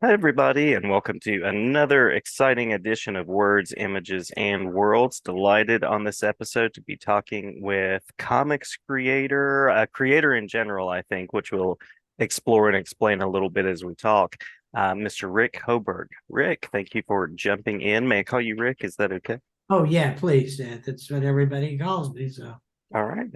Hi, everybody, and welcome to another exciting edition of Words, Images, and Worlds. Delighted on this episode to be talking with comics creator, creator in general, I think, which we'll explore and explain a little bit as we talk, Mr. Rick Hoberg. Rick, thank you for jumping in. May I call you Rick? Is that okay? Oh yeah, please. That's what everybody calls me. So All right.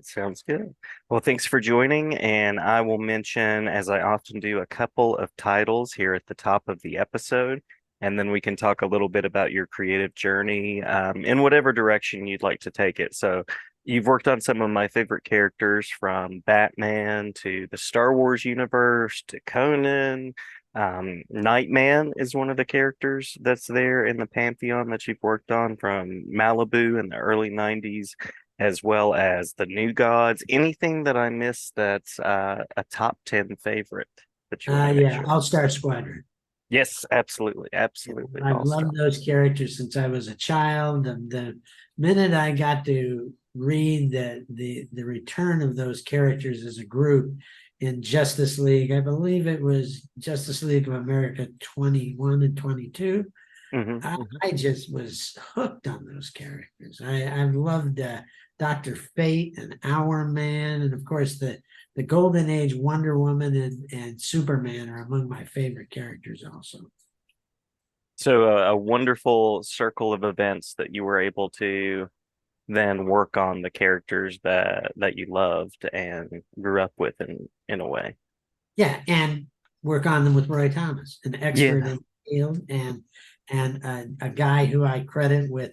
Sounds good. Well, thanks for joining, and I will mention, as I often do, a couple of titles here at the top of the episode, and then we can talk a little bit about your creative journey, in whatever direction you'd like to take it. So, you've worked on some of my favorite characters from Batman to the Star Wars universe to Conan. Nightman is one of the characters that's there in the pantheon that you've worked on from Malibu in the early 90s, as well as the New Gods. Anything that I missed that's a top 10 favorite that you want to make yeah, sure? All-Star Squadron. Yes, absolutely. Yeah, Absolutely. I've All star. loved those characters since I was a child. And the minute I got to read the return of those characters as a group in Justice League, I believe it was Justice League of America 21 and 22. Hmm. I just was hooked on those characters. I've loved Dr. Fate and Hour Man, and of course the Golden Age Wonder Woman and Superman are among my favorite characters also. So a wonderful circle of events that you were able to then work on the characters that you loved and grew up with in a way. Yeah, and work on them with Roy Thomas, an expert Yeah. in the field, and a guy who I credit with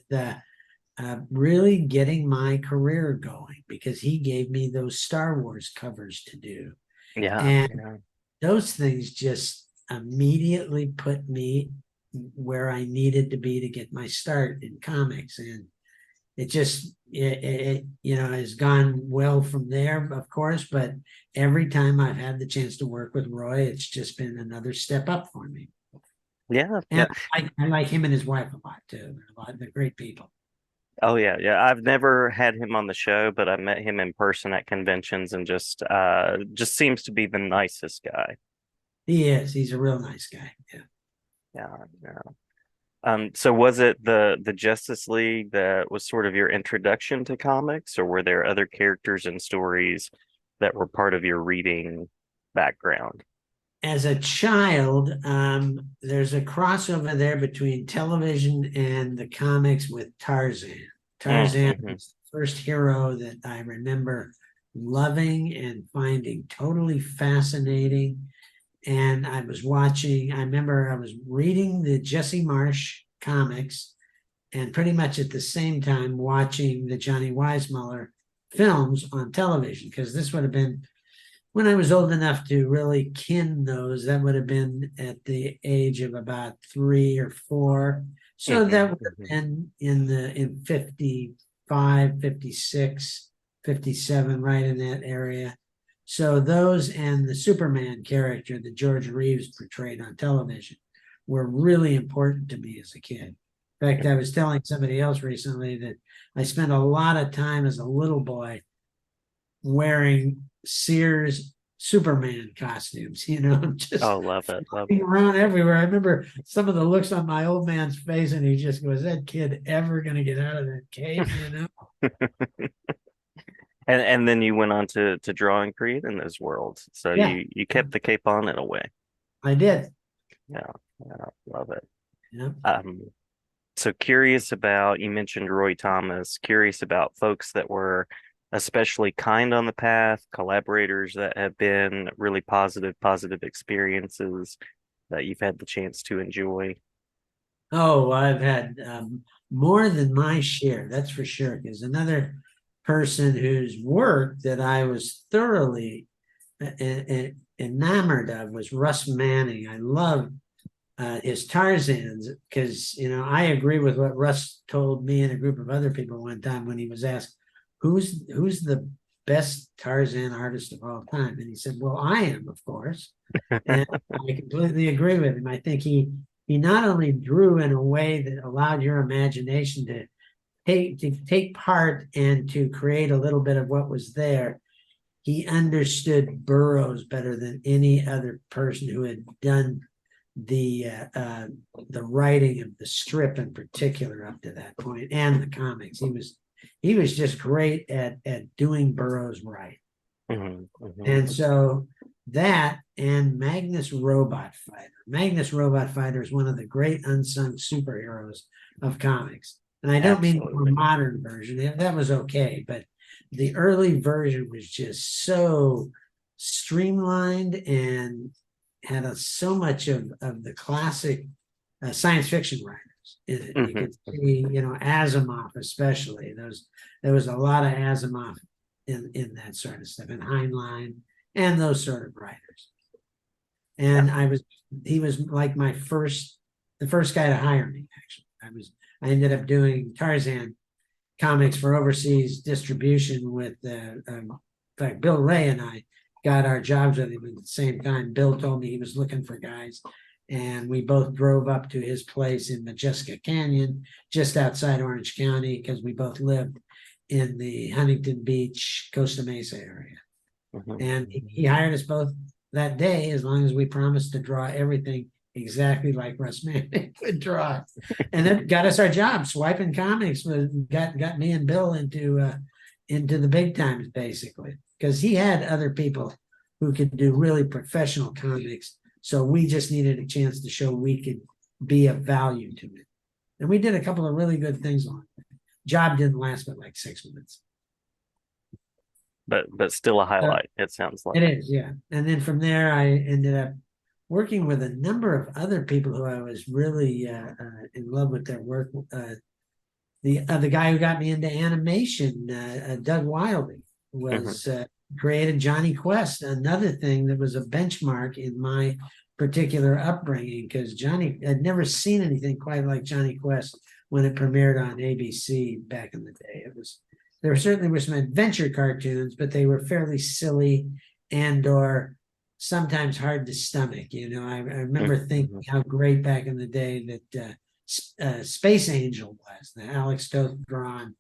really getting my career going because he gave me those Star Wars covers to do. Yeah. And Yeah. those things just immediately put me where I needed to be to get my start in comics. And it has gone well from there, of course, but every time I've had the chance to work with Roy, it's just been another step up for me. Yeah. Yeah. And I like him and his wife a lot too. They're great people. Oh yeah, yeah. I've never had him on the show, but I met him in person at conventions and just seems to be the nicest guy. He is. He's a real nice guy. Yeah. Yeah, yeah. So was it the Justice League that was sort of your introduction to comics, or were there other characters and stories that were part of your reading background? As a child, there's a crossover there between television and the comics with Tarzan. Tarzan Mm-hmm. was the first hero that I remember loving and finding totally fascinating. And I remember I was reading the Jesse Marsh comics and pretty much at the same time watching the Johnny Weissmuller films on television, because this would have been when I was old enough to really kin those. That would have been at the age of about 3 or 4. So Mm-hmm. that would have Hmm. been in 55, 56, 57, right in that area. So those and the Superman character that George Reeves portrayed on television were really important to me as a kid. In fact, I was telling somebody else recently that I spent a lot of time as a little boy wearing Sears Superman costumes, just Oh, love it, love walking around everywhere. I remember some of the looks on my old man's face, and he just goes, "That kid ever going to get out of that cave?" it. And then you went on to draw and create in those worlds. So Yeah, you kept the cape on in a way. I did. Yeah, yeah, love it. Yeah. Um, So curious about, you mentioned Roy Thomas, curious about folks that were especially kind on the path, collaborators that have been really positive experiences that you've had the chance to enjoy. Oh, I've had more than my share, that's for sure. Because another person whose work that I was thoroughly enamored of was Russ Manning. I love his Tarzans because I agree with what Russ told me and a group of other people one time when he was asked who's the best Tarzan artist of all time, and he said, "Well, I am, of course," and I completely agree with him. I think he not only drew in a way that allowed your imagination to take part and to create a little bit of what was there. He understood burrows better than any other person who had done the writing of the strip in particular up to that point, and the comics. He was just great at doing Burroughs right. And so that and Magnus Robot Fighter. Magnus Robot Fighter is one of the great unsung superheroes of comics. And I don't mean the more Absolutely. modern version. That was okay, but the early version was just so streamlined and had so much of the classic science fiction writers in it. You could see, Asimov especially. There was a lot of Asimov in that sort of stuff, and Heinlein and those sort of writers. And he was like the first guy to hire me, actually. I ended up doing Tarzan comics for overseas distribution with, in fact, Bill Ray and I got our jobs with him at the same time. Bill told me he was looking for guys, and we both drove up to his place in Majeska Canyon, just outside Orange County, because we both lived in the Huntington Beach, Costa Mesa area. And he hired us both that day, as long as we promised to draw everything exactly like Russ Manning would draw. And that got us our job. Swiping Comics got me and Bill into the big times, basically, because he had other people who could do really professional comics. So we just needed a chance to show we could be of value to it. And we did a couple of really good things on it. Job didn't last but like 6 months. But still a highlight, it sounds like. It is, yeah. And then from there, I ended up working with a number of other people who I was really in love with their work. The guy who got me into animation, Doug Wilding, was created Johnny Quest, another thing that was a benchmark in my particular upbringing, because I'd never seen anything quite like Johnny Quest when it premiered on ABC back in the day. There certainly were some adventure cartoons, but they were fairly silly or sometimes hard to stomach. I remember thinking how great back in the day that Space Angel was, the Alex Toth drawn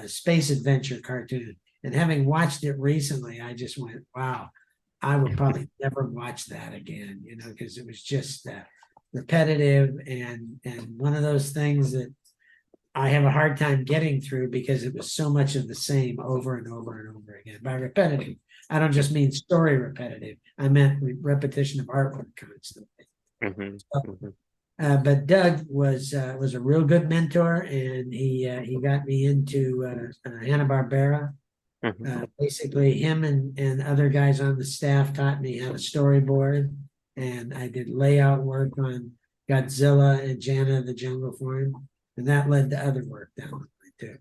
space adventure cartoon. And having watched it recently, I just went, wow, I would probably never watch that again, because it was just repetitive and one of those things that I have a hard time getting through, because it was so much of the same over and over and over again. By repetitive, I don't just mean story repetitive. I meant repetition of artwork constantly. But Doug was a real good mentor, and he got me into Hanna-Barbera. Basically, him and other guys on the staff taught me how to storyboard, and I did layout work on Godzilla and Jana the Jungle for him. And that led to other work down the line too.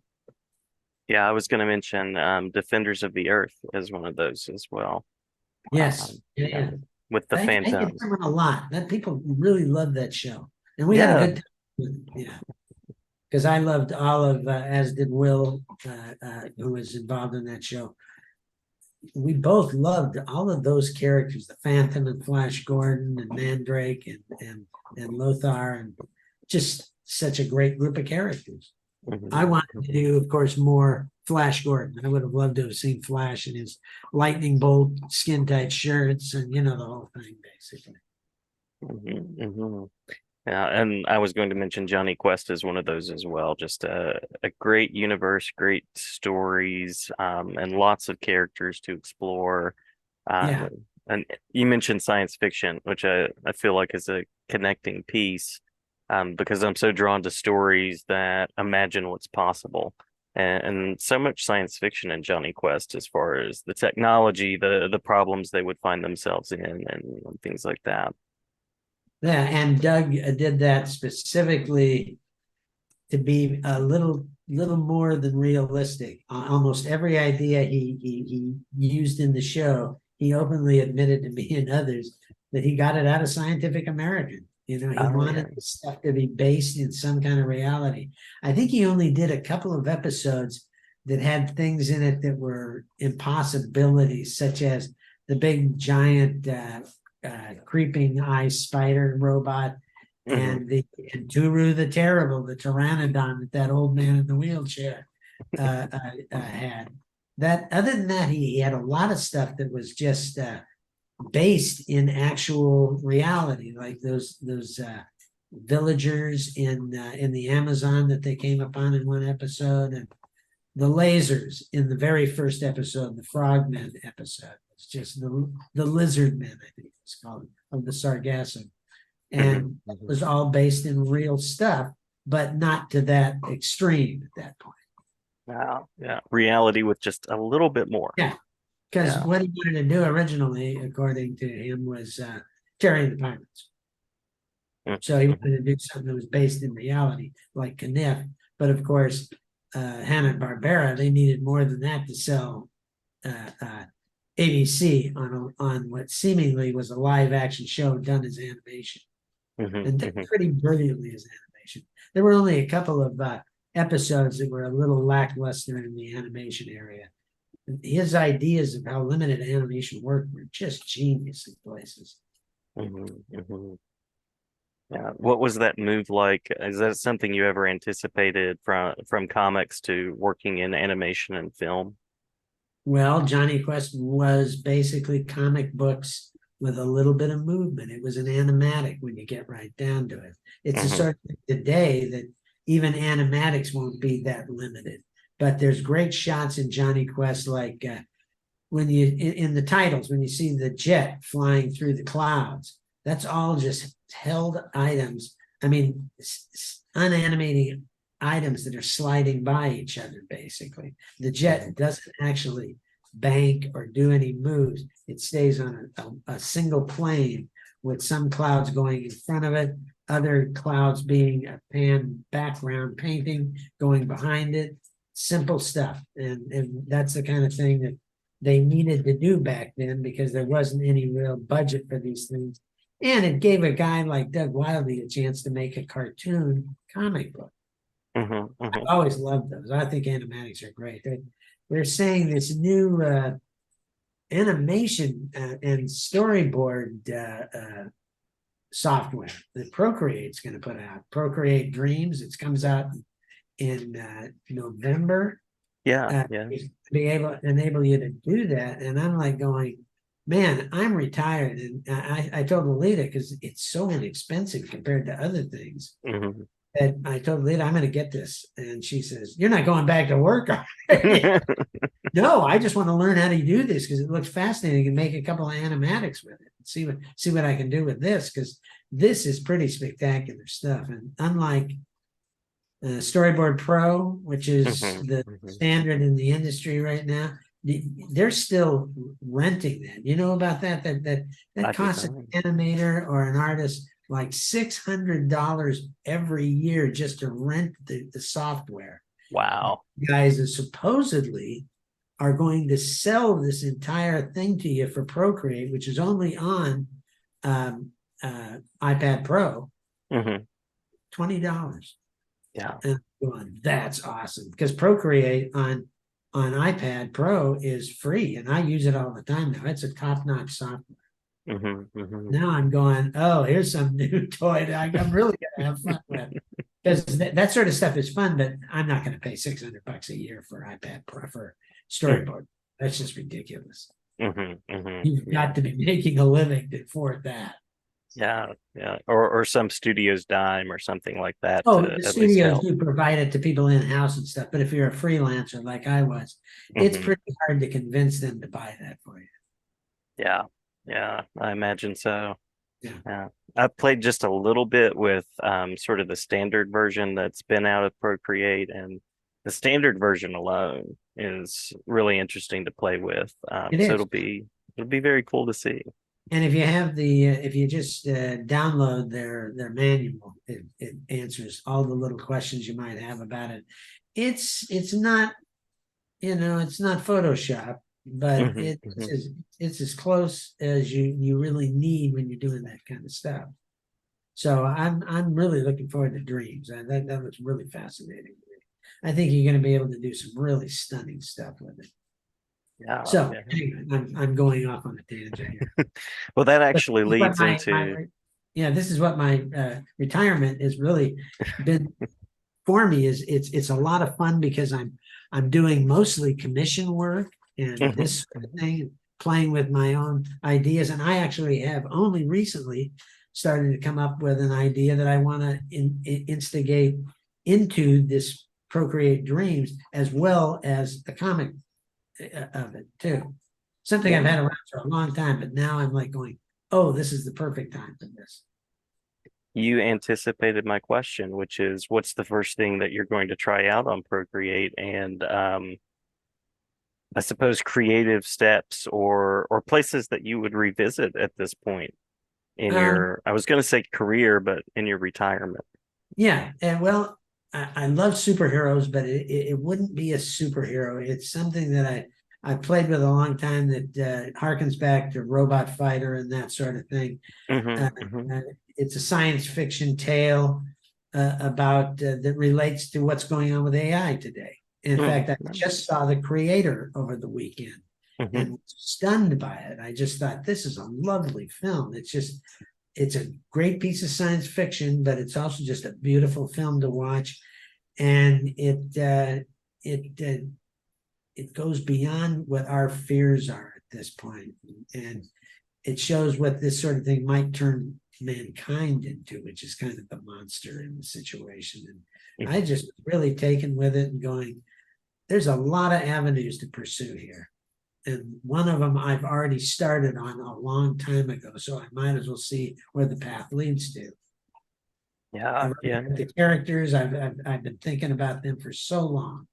Yeah, I was going to mention Defenders of the Earth as one of those as well. Yes, yeah. With the I get Phantoms. that one a lot. That people really love that show, and we had a good time. Yeah, because I loved all of, as did Will, who was involved in that show. We both loved all of those characters: the Phantom and Flash Gordon and Mandrake and Lothar, and just such a great group of characters. I wanted to do, of course, more Flash Gordon. I would have loved to have seen Flash in his lightning bolt, skin tight shirts, and the whole thing, basically. Yeah, and I was going to mention Johnny Quest as one of those as well. Just a great universe, great stories, and lots of characters to explore. And you mentioned science fiction, which I feel like is a connecting piece. Because I'm so drawn to stories that imagine what's possible, and so much science fiction in Johnny Quest, as far as the technology, the problems they would find themselves in, and things like that. Yeah, and Doug did that specifically to be a little more than realistic. Almost every idea he used in the show, he openly admitted to me and others that he got it out of Scientific American. He wanted the stuff to be based in some kind of reality. I think he only did a couple of episodes that had things in it that were impossibilities, such as the big giant creeping eye spider robot and Turu the Terrible, the pteranodon that old man in the wheelchair had. That, other than that, he had a lot of stuff that was just based in actual reality, like those villagers in the Amazon that they came upon in one episode, and the lasers in the very first episode, the Frogmen episode. It's just the lizard men, I think it's called, of the Sargassum. And it was all based in real stuff, but not to that extreme at that point. Wow. Yeah. Reality with just a little bit more. Yeah, because Yeah. what he wanted to do originally, according to him, was Terry and the Pirates. So he wanted to do something that was based in reality, like Kniff. But of course, Hanna-Barbera, they needed more than that to sell ABC on what seemingly was a live action show done as animation, and done pretty brilliantly as animation. There were only a couple of episodes that were a little lackluster in the animation area. His ideas of how limited animation worked were just genius in places. Yeah. What was that move like? Is that something you ever anticipated from comics to working in animation and film? Well, Johnny Quest was basically comic books with a little bit of movement. It was an animatic when you get right down to it. It's a sort of today that even animatics won't be that limited. But there's great shots in Johnny Quest, like when you in the titles, when you see the jet flying through the clouds, that's all just held items. I mean, unanimated items that are sliding by each other, basically. The jet doesn't actually bank or do any moves. It stays on a single plane with some clouds going in front of it, other clouds being a pan background painting going behind it. Simple stuff. And that's the kind of thing that they needed to do back then because there wasn't any real budget for these things. And it gave a guy like Doug Wildey a chance to make a cartoon comic book. I've always loved those. I think animatics are great. They're saying this new animation and storyboard software that Procreate's going to put out. Procreate Dreams. It comes out in November. Yeah. To be able to enable you to do that. And I'm like going, man, I'm retired. And I told Alita, because it's so inexpensive compared to other things. And I told Lita, I'm going to get this. And she says, you're not going back to work. No, I just want to learn how to do this because it looks fascinating and make a couple of animatics with it. See what I can do with this, because this is pretty spectacular stuff. And unlike Storyboard Pro, which is the standard in the industry right now, they're still renting that. You know about that? That costs an animator or an artist like $600 every year just to rent the software. Wow. Guys that supposedly are going to sell this entire thing to you for Procreate, which is only on iPad Pro, $20. Yeah. And going, that's awesome, because Procreate on iPad Pro is free, and I use it all the time now. It's a top-notch software. Now I'm going, oh, here's some new toy that I'm really gonna have fun with, because that sort of stuff is fun, but I'm not going to pay $600 a year for iPad Pro for Storyboard. That's just ridiculous. You've got to be making a living to afford that. Yeah, or some studio's dime or something like that. Oh, to the at least studios help. do provide it to people in house and stuff, but if you're a freelancer like I was, it's pretty hard to convince them to buy that for you. Yeah, I imagine so. Yeah. I've played just a little bit with sort of the standard version that's been out of Procreate, and the standard version alone is really interesting to play with. It So is. it'll be very cool to see. And if you have if you just download their manual, it answers all the little questions you might have about it. It's not, it's not Photoshop, but it's as close as you really need when you're doing that kind of stuff. So I'm really looking forward to Dreams. That looks really fascinating. I think you're going to be able to do some really stunning stuff with it. So anyway, I'm going off on a tangent here. Well, that actually leads into this is what my retirement has really been for me. Is it's a lot of fun because I'm doing mostly commission work and this sort of thing, playing with my own ideas. And I actually have only recently started to come up with an idea that I want to instigate into this Procreate Dreams, as well as a comic of it too. Something I've had around for a long time, but now I'm like going, oh, this is the perfect time for this. You anticipated my question, which is what's the first thing that you're going to try out on Procreate? And I suppose creative steps or places that you would revisit at this point in Um, your, I was going to say career, but in your retirement. yeah, and well, I love superheroes, but it wouldn't be a superhero. It's something that I played with a long time that harkens back to Robot Fighter and that sort of thing. Hmm. Uh, Hmm. it's a science fiction tale about that relates to what's going on with AI today. In fact, I just Nice. saw The Creator over the weekend and Hmm. was stunned by it. I just thought this is a lovely film. It's a great piece of science fiction, but it's also just a beautiful film to watch, and it goes beyond what our fears are at this point, and it shows what this sort of thing might turn mankind into, which is kind of the monster in the situation. And I Hmm. just really taken with it and going, there's a lot of avenues to pursue here. And one of them I've already started on a long time ago, so I might as well see where the path leads to. Yeah, I've yeah. already got the characters. I've been thinking about them for so long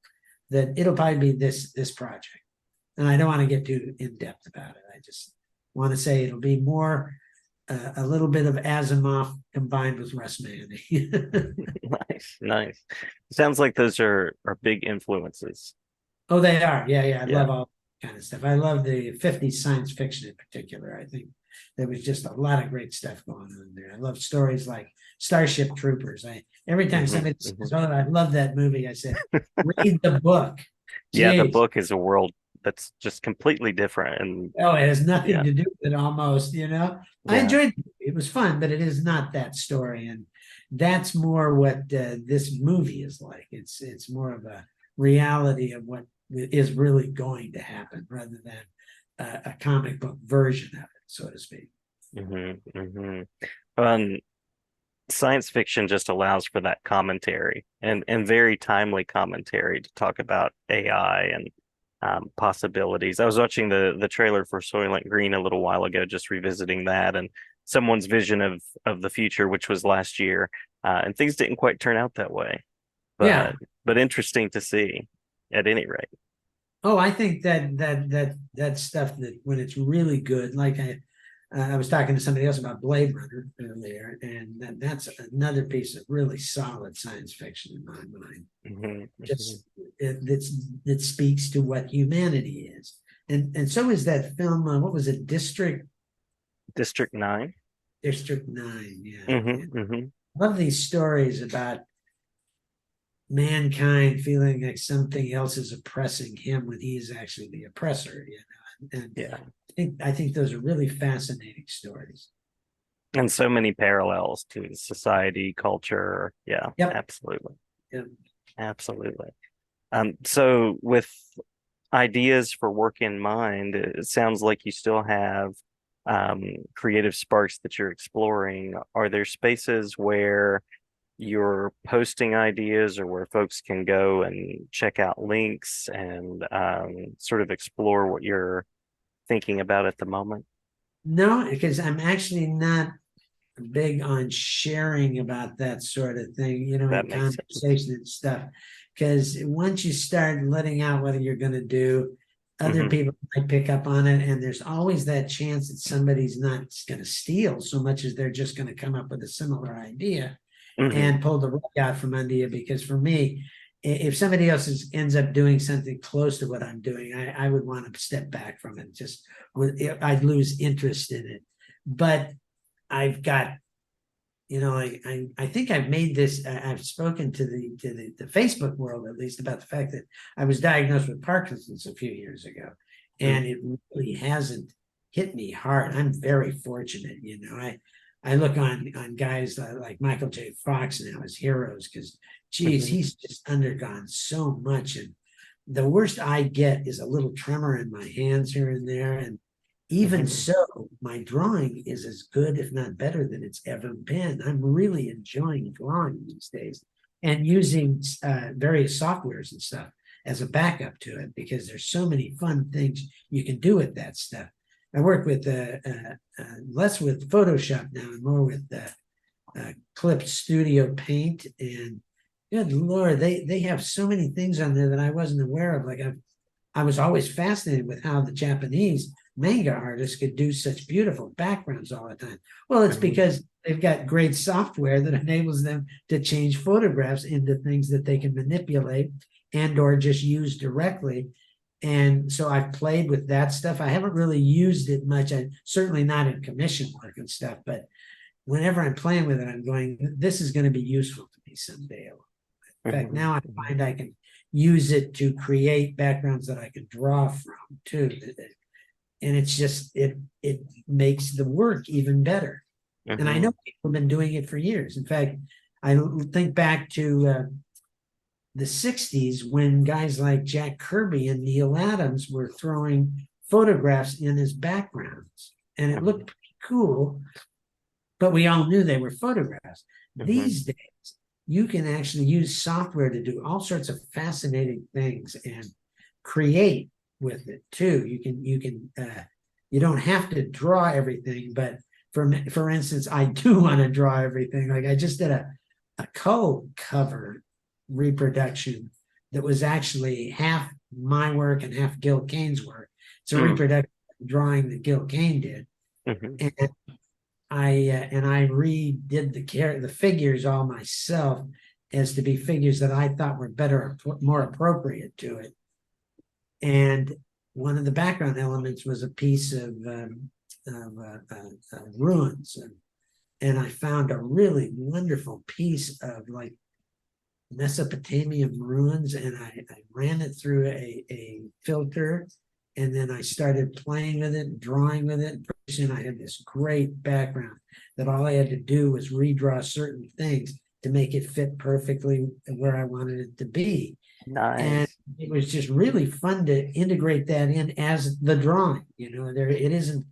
that it'll probably be this project. And I don't want to get too in depth about it. I just want to say it'll be more a little bit of Asimov combined with Russ Manning. Nice, nice. Sounds like those are big influences. Oh, they are. Yeah, yeah. I Yeah. love all kind of stuff. I love the 50s science fiction in particular. I think there was just a lot of great stuff going on there. I love stories like Starship Troopers. I every time Hmm. somebody Hmm. says, "Oh, I love that movie," I said, "Read the book." Yeah, the Jeez. book is a world that's just completely different. And Oh, it has yeah, nothing to do with it almost. I yeah. enjoyed it. It was fun, but it is not that story. And that's more what this movie is like. It's more of a reality of what is really going to happen rather than a comic book version of it, so to speak. Hmm. Hmm. Um, Science fiction just allows for that commentary and very timely commentary to talk about AI and possibilities. I was watching the trailer for Soylent Green a little while ago, just revisiting that and someone's vision of the future, which was last year, and things didn't quite turn out that way, Yeah. but interesting to see at any rate. Oh, I think that stuff that when it's really good, like I was talking to somebody else about Blade Runner earlier, and that's another piece of really solid science fiction in my mind. Hmm. Hmm. Just that speaks to what humanity is, and so is that film. What was it? District 9. District Nine. Yeah, Hmm. yeah. Hmm. Love these stories about mankind feeling like something else is oppressing him when he is actually the oppressor. And Yeah. I think those are really fascinating stories. And so many parallels to society, culture. Yeah, Yep. absolutely. Yep. Absolutely. So with ideas for work in mind, it sounds like you still have creative sparks that you're exploring. Are there spaces where you're posting ideas or where folks can go and check out links and sort of explore what you're thinking about at the moment? No, because I'm actually not big on sharing about that sort of thing, That in makes sense. conversation and stuff. Because once you start letting out what you're going to do, other Hmm. people might pick up on it. And there's always that chance that somebody's not going to steal so much as they're just going to come up with a similar idea Hmm. and pull the rug out from under you. Because for me, if somebody else ends up doing something close to what I'm doing, I would want to step back from it. I'd lose interest in it. But I've got I think I've made this. I've spoken to the Facebook world at least about the fact that I was diagnosed with Parkinson's a few years ago, and it really hasn't hit me hard. I'm very fortunate. I look on guys like Michael J. Fox now as heroes because, geez, Hmm. he's just undergone so much. And the worst I get is a little tremor in my hands here and there, and Even Mhm. so, my drawing is as good, if not better, than it's ever been. I'm really enjoying drawing these days and using various softwares and stuff as a backup to it because there's so many fun things you can do with that stuff. I work with less with Photoshop now and more with Clip Studio Paint, and good Lord, they have so many things on there that I wasn't aware of. Like I was always fascinated with how the Japanese manga artists could do such beautiful backgrounds all the time. Well, it's Mhm. because they've got great software that enables them to change photographs into things that they can manipulate and or just use directly. And so I've played with that stuff. I haven't really used it much. I certainly not in commission work and stuff, but whenever I'm playing with it, I'm going, this is going to be useful to me someday. In fact, Mhm. now I Mhm. find I can use it to create backgrounds that I can draw from too. And it's just it makes the work even better. And I know Mhm. people have been doing it for years. In fact, I think back to the 60s when guys like Jack Kirby and Neil Adams were throwing photographs in as backgrounds. And it Mhm. looked pretty cool, but we all knew they were photographs. Mhm. These days, you can actually use software to do all sorts of fascinating things and create with it too. You don't have to draw everything, but for instance, I do want to draw everything. Like I just did a cover reproduction that was actually half my work and half Gil Kane's work. It's a Mhm. reproduction drawing that Gil Kane did, Mhm. and I redid the figures all myself as to be figures that I thought were better, more appropriate to it. And one of the background elements was a piece of ruins, and I found a really wonderful piece of like Mesopotamian ruins, and I ran it through a filter, and then I started playing with it, drawing with it. Pretty soon I had this great background that all I had to do was redraw certain things to make it fit perfectly where I wanted it to be. And Nice. it was just really fun to integrate that in as the drawing. There it isn't.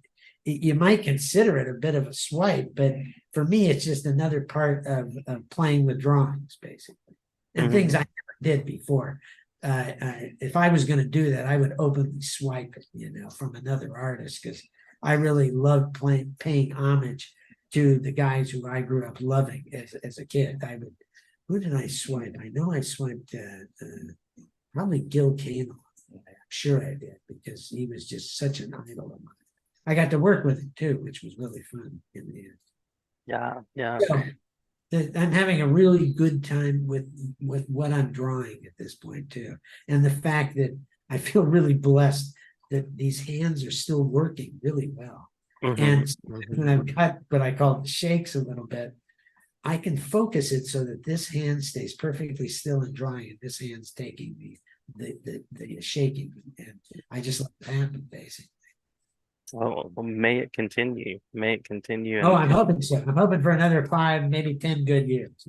You might consider it a bit of a swipe, but for me, it's just another part of playing with drawings, basically, and things I Mhm. never did before. If I was going to do that, I would openly swipe it, from another artist because I really loved paying homage to the guys who I grew up loving as a kid. Who did I swipe? I know I swiped probably Gil Kane. I'm sure I did because he was just such an idol of mine. I got to work with him too, which was really fun in the end. Yeah. Yeah. So I'm having a really good time with what I'm drawing at this point too, and the fact that I feel really blessed that these hands are still working really well. Mhm. And when Mhm. I've got what I call the shakes a little bit, I can focus it so that this hand stays perfectly still and drying, and this hand's taking the shaking, and I just let it happen basically. Well, may it continue. May it continue. Oh, And I'm hoping so. I'm hoping for another 5, maybe 10 good years.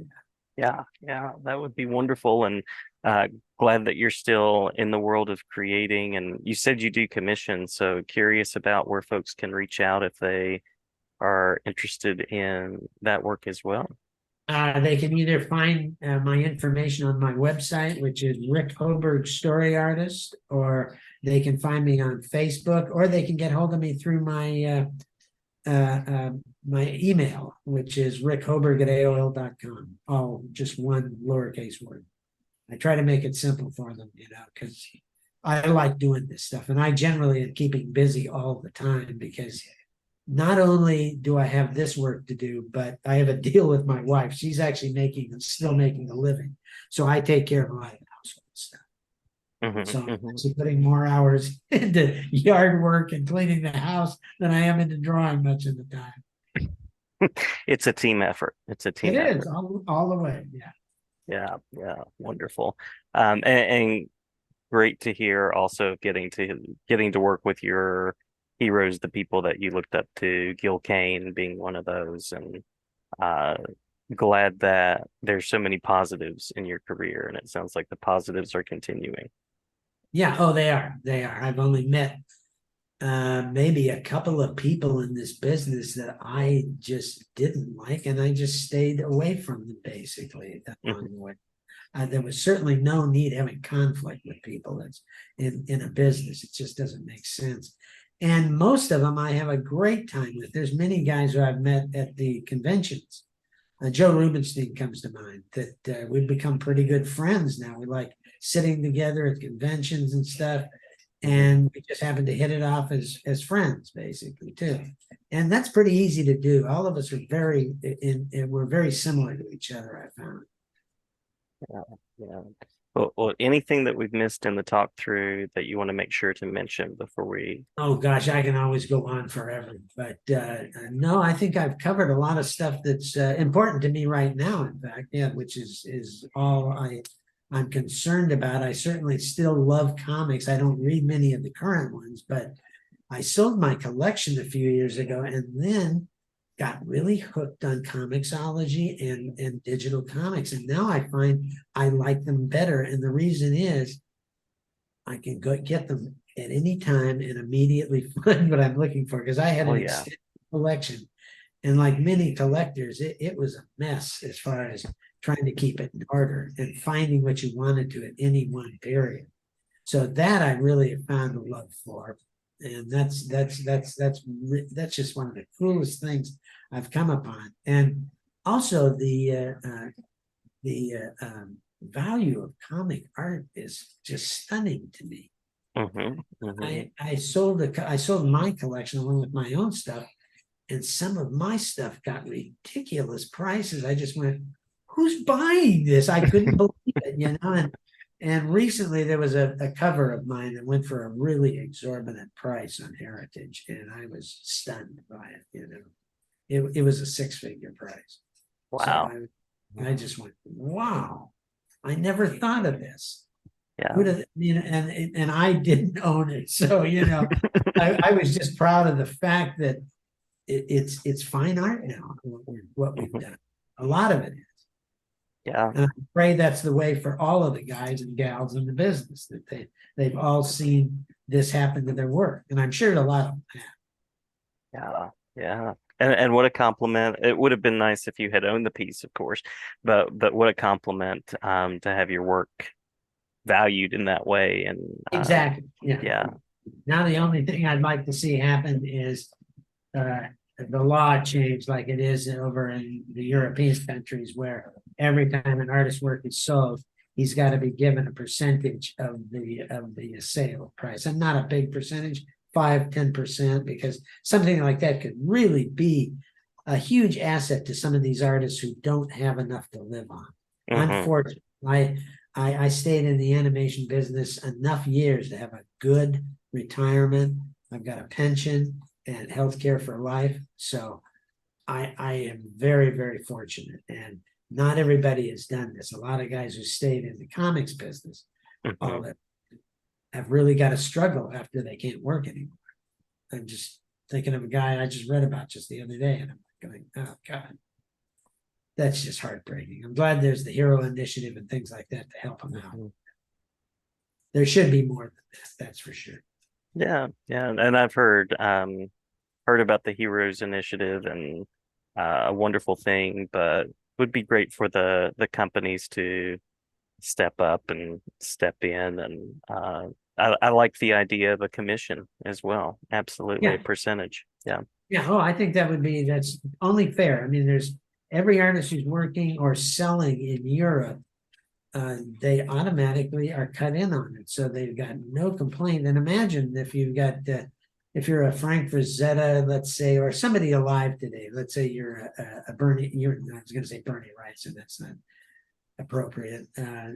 yeah, yeah, that would be wonderful. And uh, glad that you're still in the world of creating. And you said you do commissions, so curious about where folks can reach out if they are interested in that work as well. They can either find my information on my website, which is Rick Hoberg Story Artist, or they can find me on Facebook, or they can get hold of me through my email, which is rickhoberg@aol.com. All just one lowercase word. I try to make it simple for them, because I like doing this stuff, and I generally am keeping busy all the time because not only do I have this work to do, but I have a deal with my wife. She's actually still making a living. So I take care of a lot of household stuff. Hmm. So I'm Hmm. actually putting more hours into yard work and cleaning the house than I am into drawing much of the time. It's a team effort. It's a It team is effort. all the way. Yeah. Yeah, yeah, wonderful. And great to hear also getting to work with your heroes, the people that you looked up to, Gil Kane being one of those, and uh glad that there's so many positives in your career, and it sounds like the positives are continuing. Yeah. Oh, they are. They are. I've only met maybe a couple of people in this business that I just didn't like, and I just stayed away from them basically along Mhm. the way. There was certainly no need having conflict with people that's in a business. It just doesn't make sense. And most of them I have a great time with. There's many guys who I've met at the conventions. Joe Rubenstein comes to mind that we've become pretty good friends now. We like sitting together at conventions and stuff, Mhm. and we just happen to hit it off as friends basically too. And that's pretty easy to do. All of us are we're very similar to each other, I found. Yeah, yeah. Well, anything that we've missed in the talk through that you want to make sure to mention before we? Oh gosh, I can always go on forever, but no, I think I've covered a lot of stuff that's important to me right now. In fact, yeah, which is all I'm concerned about. I certainly still love comics. I don't read many of the current ones, but I sold my collection a few years ago, and then got really hooked on comicsology and digital comics, and now I find I like them better. And the reason is I can go get them at any time and immediately find what I'm looking for because I had Oh an yeah. extensive collection. And like many collectors, it was a mess as far as trying to keep it in order and finding what you wanted to at any one period. So that I really have found a love for. And that's just one of the coolest things I've come upon. And also the value of comic art is just stunning to me. Hmm. Hmm. I sold my collection along with my own stuff, and some of my stuff got ridiculous prices. I just went, "Who's buying this?" I couldn't believe it, And recently there was a cover of mine that went for a really exorbitant price on Heritage, and I was stunned by it. It was a six-figure price. So Wow. I just went, "Wow, I never thought of this." Yeah. Who did and I didn't own it, so I was just proud of the fact that it's fine art now. What we've Mhm. done, a lot of it is, Yeah. and I'm afraid that's the way for all of the guys and gals in the business that they've all seen this happen to their work, and I'm sure a lot of them have. Yeah. Yeah. And what a compliment. It would have been nice if you had owned the piece, of course, but what a compliment to have your work valued in that way. And Exactly. Yeah. yeah. Now the only thing I'd like to see happen is uh, the law changed like it is over in the European countries where every time an artist's work is sold, he's got to be given a percentage of the sale price, and not a big percentage, 5-10%, because something like that could really be a huge asset to some of these artists who don't have enough to live on. I'm Hmm. fortunate. I stayed in the animation business enough years to have a good retirement. I've got a pension and health care for life. So I am very, very fortunate. And not everybody has done this. A lot of guys who stayed in the comics business, Hmm. all that have really got to struggle after they can't work anymore. I'm just thinking of a guy I just read about just the other day, and I'm going, oh God, that's just heartbreaking. I'm glad there's the Hero Initiative and things like that to help them out. Hmm. There should be more than this, that's for sure. Yeah. Yeah. And I've heard about the Heroes Initiative and a wonderful thing, but would be great for the companies to step up and step in. And I like the idea of a commission as well. Absolutely, a Yeah, percentage. Yeah. yeah. Oh, I think that's only fair. I mean, there's every artist who's working or selling in Europe, they automatically are cut in on it. So they've got no complaint. And imagine if you're a Frank Frazetta, let's say, or somebody alive today, let's say you're a Bernie, I was going to say Bernie Wright, so that's not appropriate.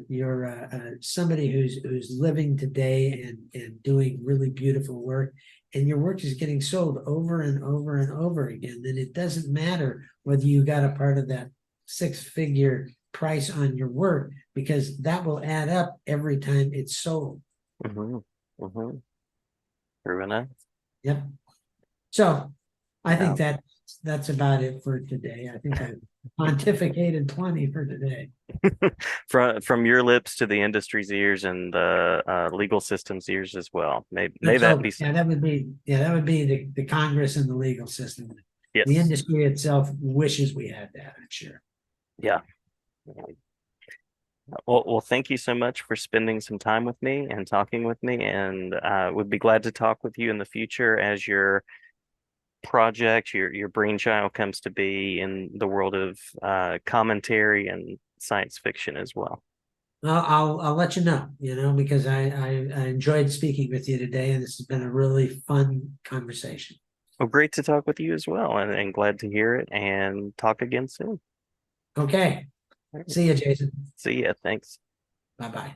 You're somebody who's living today and doing really beautiful work, and your work is getting sold over and over and over again. Then it doesn't matter whether you got a part of that six-figure price on your work, because that will add up every time it's sold. Hmm. Hmm. True enough. Yep. So I Yeah. think that's about it for today. I think pontificated plenty for today. From your lips to the industry's ears and the legal system's ears as well. May Let's that hope. be so. Yeah, that would be the Congress and the legal system. The Yes. industry itself wishes we had that, I'm sure. Yeah. Well, thank you so much for spending some time with me and talking with me, and would be glad to talk with you in the future as your project, your brainchild comes to be in the world of commentary and science fiction as well. I'll let you know, because I enjoyed speaking with you today, and this has been a really fun conversation. Well, great to talk with you as well, and glad to hear it and talk again soon. Okay. All right. See you, Jason. See ya. Thanks. Bye bye.